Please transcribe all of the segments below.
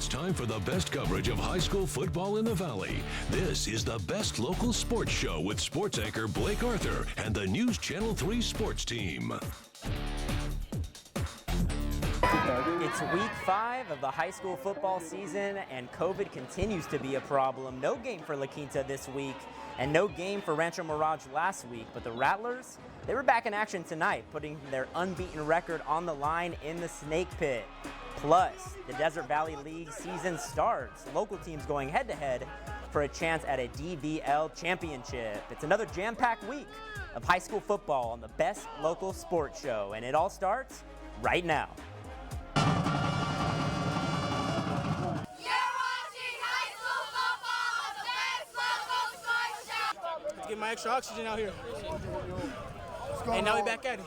It's time for the best coverage of high school football in the Valley. This is the Best Local Sports Show with sports anchor Blake Arthur and the News Channel 3 sports team. It's week 5 of the high school football season, and COVID continues to be a problem. No game for La Quinta this week, and no game for Rancho Mirage last week. But the Rattlers, they were back in action tonight, putting their unbeaten record on the line in the Snake Pit. Plus, the Desert Valley League season starts. Local teams going head-to-head for a chance at a DVL championship. It's another jam-packed week of high school football on the Best Local Sports Show, and it all starts right now. Get my extra oxygen out here. And now we back at it.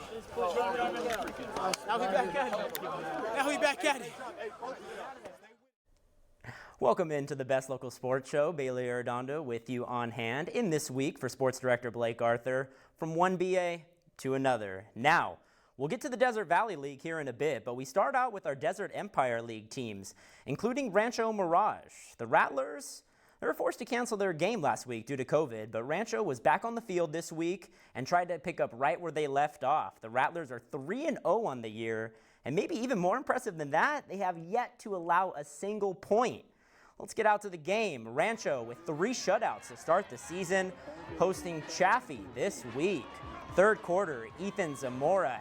Now we back at it. Welcome into the Best Local Sports Show. Bailey Arredondo with you on hand in this week for Sports Director Blake Arthur, from one BA to another. Now, we'll get to the Desert Valley League here in a bit, but we start out with our Desert Empire League teams, including Rancho Mirage. The Rattlers, they were forced to cancel their game last week due to COVID, but Rancho was back on the field this week and tried to pick up right where they left off. The Rattlers are 3-0 on the year, and maybe even more impressive than that, they have yet to allow a single point. Let's get out to the game. Rancho with 3 shutouts to start the season, hosting Chaffee this week. Third quarter, Ethan Zamora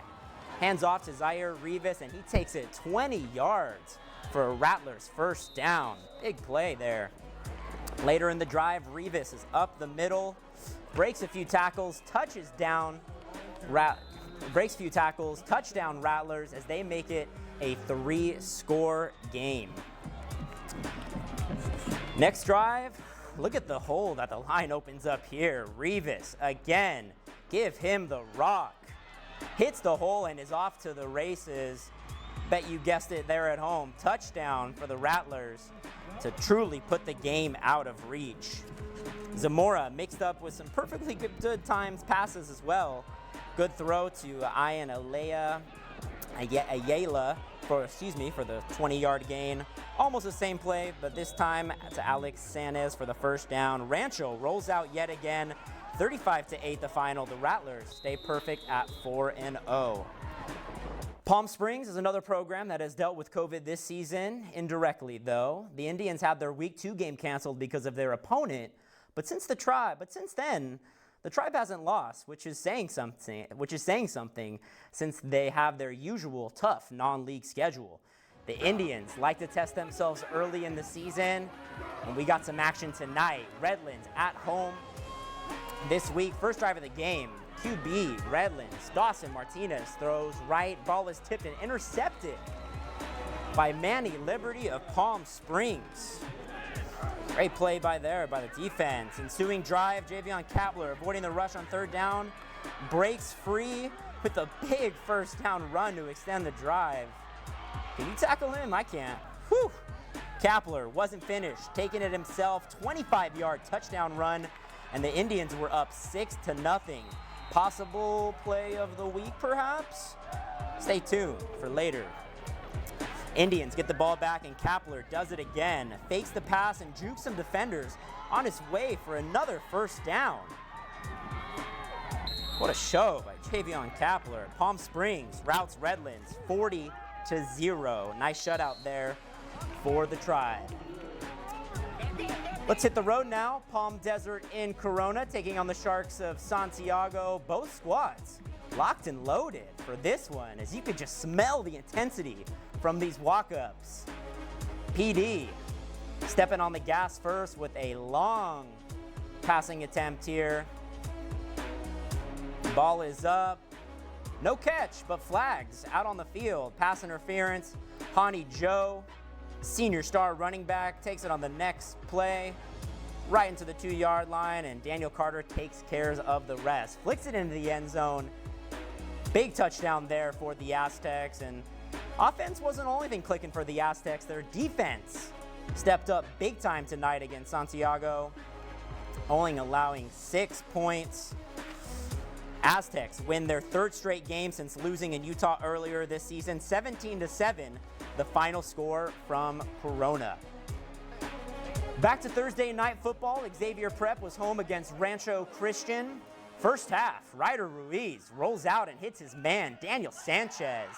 hands off to Zaire Rivas, and he takes it 20 yards for a Rattlers first down. Big play there. Later in the drive, Rivas is up the middle, breaks a few tackles, touchdown Rattlers as they make it a 3-score game. Next drive, look at the hole that the line opens up here. Rivas again, give him the rock. Hits the hole and is off to the races. Bet you guessed it there at home. Touchdown for the Rattlers to truly put the game out of reach. Zamora mixed up with some perfectly good times passes as well. Good throw to Ian Ayala for the 20-yard gain. Almost the same play, but this time to Alex Sanchez for the first down. Rancho rolls out yet again. 35-8 the final. The Rattlers stay perfect at 4-0. Palm Springs is another program that has dealt with COVID this season, indirectly though. The Indians had their Week 2 game canceled because of their opponent, but since then, the Tribe hasn't lost, which is saying something since they have their usual tough non-league schedule. The Indians like to test themselves early in the season, and we got some action tonight. Redlands at home this week. First drive of the game. QB, Redlands, Dawson Martinez throws right. Ball is tipped and intercepted by Manny Liberty of Palm Springs. Great play by the defense. Ensuing drive, Javion Kapler avoiding the rush on third down. Breaks free with a big first down run to extend the drive. Can you tackle him? I can't. Whew. Kapler wasn't finished, taking it himself. 25-yard touchdown run, and the Indians were up 6-0. Possible play of the week, perhaps? Stay tuned for later. Indians get the ball back, and Kapler does it again. Fakes the pass and jukes some defenders on his way for another first down. What a show by Javion Kapler. Palm Springs routs Redlands 40-0. Nice shutout there for the Tribe. Let's hit the road now. Palm Desert in Corona, taking on the Sharks of Santiago. Both squads locked and loaded for this one, as you could just smell the intensity from these walk-ups. PD stepping on the gas first with a long passing attempt here. Ball is up. No catch, but flags out on the field. Pass interference. Hani Joe, senior star running back, takes it on the next play right into the 2-yard line, and Daniel Carter takes care of the rest. Flicks it into the end zone. Big touchdown there for the Aztecs, and offense wasn't the only thing clicking for the Aztecs. Their defense stepped up big time tonight against Santiago, only allowing 6 points. Aztecs win their 3rd straight game since losing in Utah earlier this season, 17-7. the final score from Corona. Back to Thursday night football. Xavier Prep was home against Rancho Christian. First half, Ryder Ruiz rolls out and hits his man, Daniel Sanchez,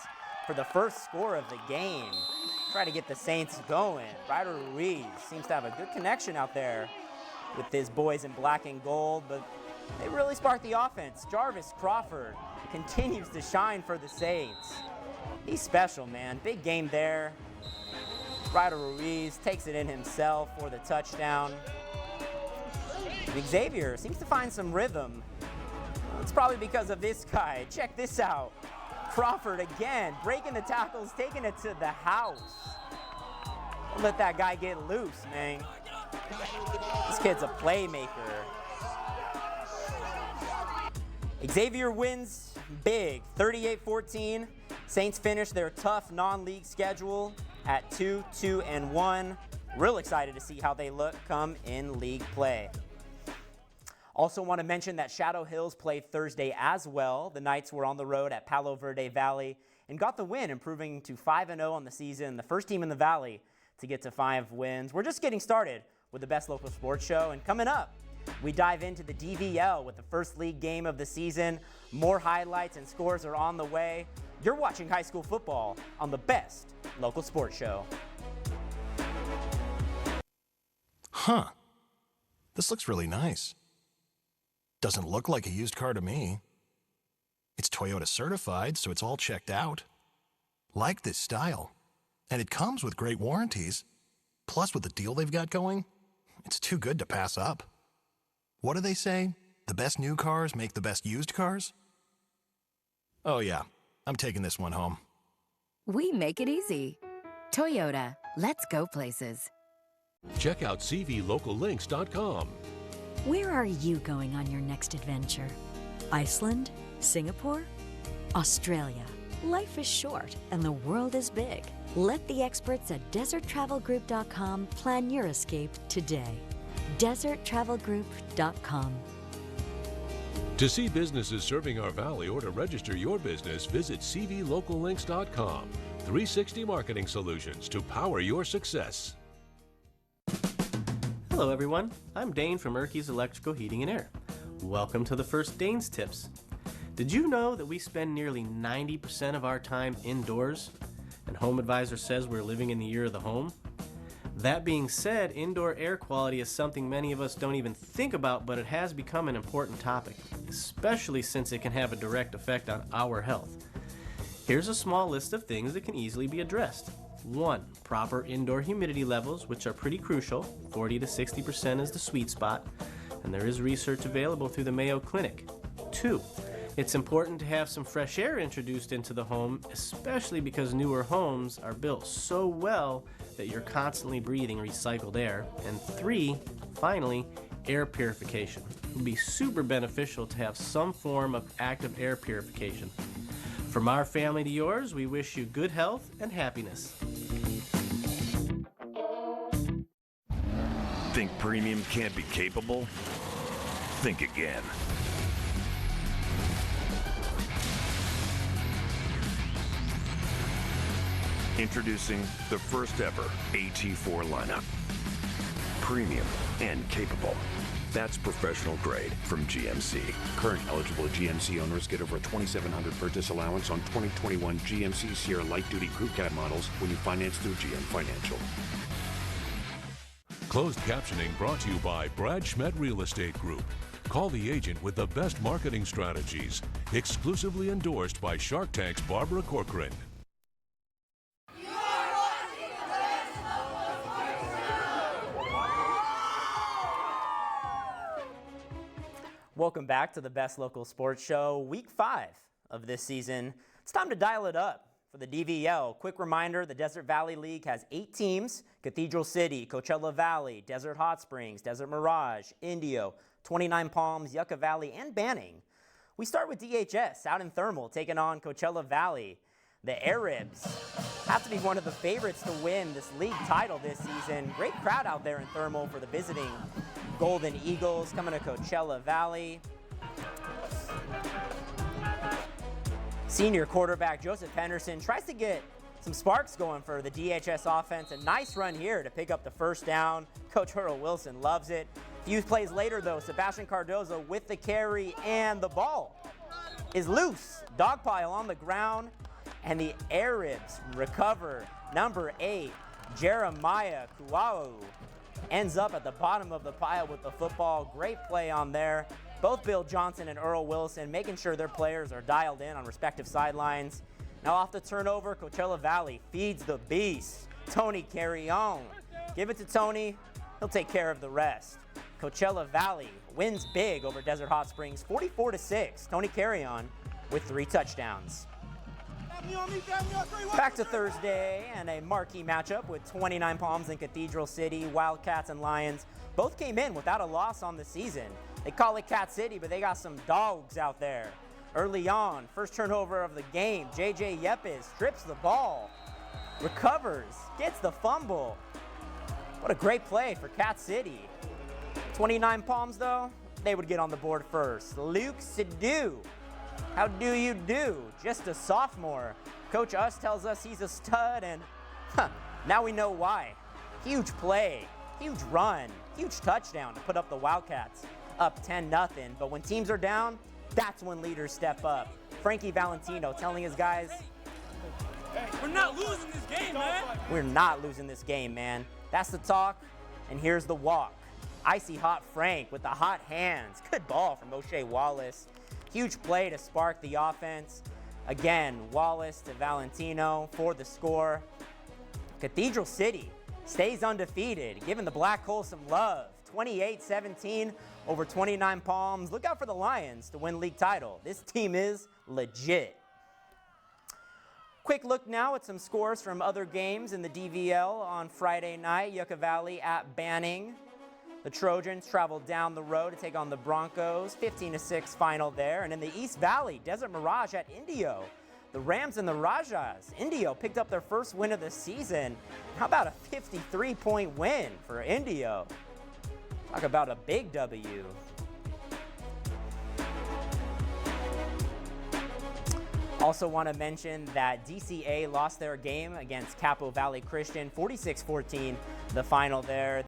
for the first score of the game. Try to get the Saints going. Ryder Ruiz seems to have a good connection out there with his boys in black and gold, but they really spark the offense. Jarvis Crawford continues to shine for the Saints. He's special, man. Big game there. Ryder Ruiz takes it in himself for the touchdown. Xavier seems to find some rhythm. It's probably because of this guy. Check this out. Crawford again, breaking the tackles, taking it to the house. Don't let that guy get loose, man. This kid's a playmaker. Xavier wins big, 38-14. Saints finish their tough non-league schedule at 2-2-1. Real excited to see how they look come in league play. Also want to mention that Shadow Hills played Thursday as well. The Knights were on the road at Palo Verde Valley and got the win, improving to 5-0 on the season, the first team in the Valley to get to 5 wins. We're just getting started with the best local sports show, and coming up, we dive into the DVL with the first league game of the season. More highlights and scores are on the way. You're watching high school football on the best local sports show. Huh. This looks really nice. Doesn't look like a used car to me. It's Toyota certified, so it's all checked out. Like this style. And it comes with great warranties. Plus, with the deal they've got going, it's too good to pass up. What do they say? The best new cars make the best used cars? Oh yeah, I'm taking this one home. We make it easy. Toyota, let's go places. Check out cvlocallinks.com. Where are you going on your next adventure? Iceland? Singapore? Australia? Life is short and the world is big. Let the experts at deserttravelgroup.com plan your escape today. deserttravelgroup.com. To see businesses serving our valley or to register your business, visit cvlocallinks.com. 360 Marketing Solutions to power your success. Hello everyone, I'm Dane from Erkey's Electrical Heating and Air. Welcome to the first Dane's Tips. Did you know that we spend nearly 90% of our time indoors? And Home Advisor says we're living in the year of the home? That being said, indoor air quality is something many of us don't even think about, but it has become an important topic, especially since it can have a direct effect on our health. Here's a small list of things that can easily be addressed. 1. Proper indoor humidity levels, which are pretty crucial. 40 to 60% is the sweet spot, and there is research available through the Mayo Clinic. 2. It's important to have some fresh air introduced into the home, especially because newer homes are built so well that you're constantly breathing recycled air. And 3, finally, air purification. It would be super beneficial to have some form of active air purification. From our family to yours, we wish you good health and happiness. Think premium can't be capable? Think again. Introducing the first ever AT4 lineup. Premium and capable. That's professional grade from GMC. Current eligible GMC owners get over a $2,700 purchase allowance on 2021 GMC Sierra Light Duty Crew Cab models when you finance through GM Financial. Closed captioning brought to you by Brad Schmidt Real Estate Group. Call the agent with the best marketing strategies. Exclusively endorsed by Shark Tank's Barbara Corcoran. Welcome back to the best local sports show, week 5 of this season. It's time to dial it up for the DVL. Quick reminder, the Desert Valley League has 8 teams: Cathedral City, Coachella Valley, Desert Hot Springs, Desert Mirage, Indio, 29 Palms, Yucca Valley, and Banning. We start with DHS out in Thermal taking on Coachella Valley. The Arabs have to be one of the favorites to win this league title this season. Great crowd out there in Thermal for the visiting Golden Eagles coming to Coachella Valley. Senior quarterback Joseph Henderson tries to get Some sparks going for the DHS offense. A nice run here to pick up the first down. Coach Earl Wilson loves it. A few plays later, though, Sebastian Cardozo with the carry, and the ball is loose. Dog pile on the ground, and the Arabs recover. Number 8, Jeremiah Kuau, ends up at the bottom of the pile with the football. Great play on there. Both Bill Johnson and Earl Wilson making sure their players are dialed in on respective sidelines. Now off the turnover, Coachella Valley feeds the beast. Tony Carrion. Give it to Tony. He'll take care of the rest. Coachella Valley wins big over Desert Hot Springs, 44-6. Tony Carrion with 3 touchdowns. Back to Thursday and a marquee matchup with 29 Palms and Cathedral City. Wildcats and Lions both came in without a loss on the season. They call it Cat City, but they got some dogs out there. Early on, first turnover of the game, J.J. Yepes strips the ball, recovers, gets the fumble. What a great play for Cat City. 29 Palms, though, they would get on the board first. Luke Sidhu, how do you do? Just a sophomore. Coach Us tells us he's a stud, and now we know why. Huge play, huge run, huge touchdown to put up the Wildcats up 10-0. But when teams are down, that's when leaders step up. Frankie Valentino telling his guys, hey, we're not losing this game, man. We're not losing this game, man. That's the talk, and here's the walk. Icy Hot Frank with the hot hands. Good ball from O'Shea Wallace. Huge play to spark the offense. Again, Wallace to Valentino for the score. Cathedral City stays undefeated, giving the Black Hole some love. 28-17 over 29 Palms. Look out for the Lions to win league title. This team is legit. Quick look now at some scores from other games in the DVL on Friday night. Yucca Valley at Banning. The Trojans traveled down the road to take on the Broncos. 15-6 final there. And in the East Valley, Desert Mirage at Indio. The Rams and the Rajas. Indio picked up their first win of the season. How about a 53-point win for Indio? Talk about a big W. Also want to mention that DCA lost their game against Capo Valley Christian, 46-14, the final there.